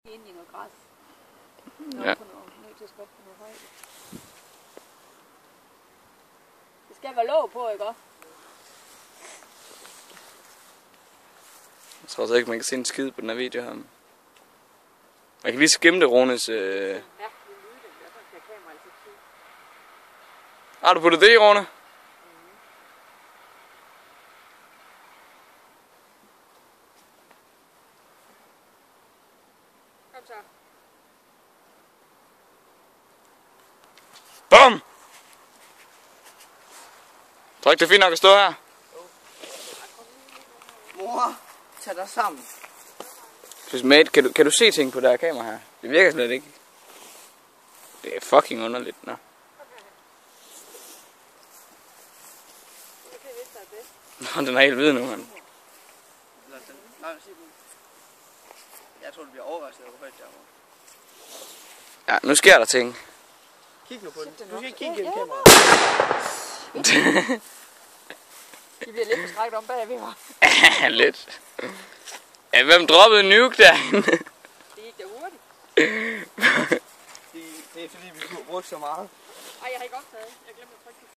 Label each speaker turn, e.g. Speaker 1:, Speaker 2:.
Speaker 1: Ind i noget græs.
Speaker 2: Ja.
Speaker 1: Nødt til at skubbe på noget højde. Det skal være låg på, ikke også?
Speaker 2: Jeg tror så ikke, man kan se en skid på den her video her. Jeg kan lige skimme det, Rones. Har du puttet det i, Rone?
Speaker 1: Kom så.
Speaker 2: Bum! Tror ikke, det er fint nok at stå her?
Speaker 3: Mor, tag dig sammen.
Speaker 2: Mate, kan du se ting på det her kamera her? Det virker slet ikke. Det er fucking underligt, nå. Nå, den er helt hvid nu, mand.
Speaker 3: Jeg tror, du bliver overrasket over, hvor højt det er.
Speaker 2: Ja, nu sker der ting.
Speaker 3: Kig nu på den. Du skal ikke kigge gennem kameraet.
Speaker 1: De bliver lidt forskrækket om bagved mig.
Speaker 2: Ja, lidt. Ja, hvem droppede en nuke derinde?
Speaker 1: Det gik da hurtigt.
Speaker 3: Det er fordi, vi bruger så meget.
Speaker 1: Ej, jeg har ikke optaget. Jeg glemte at trykke.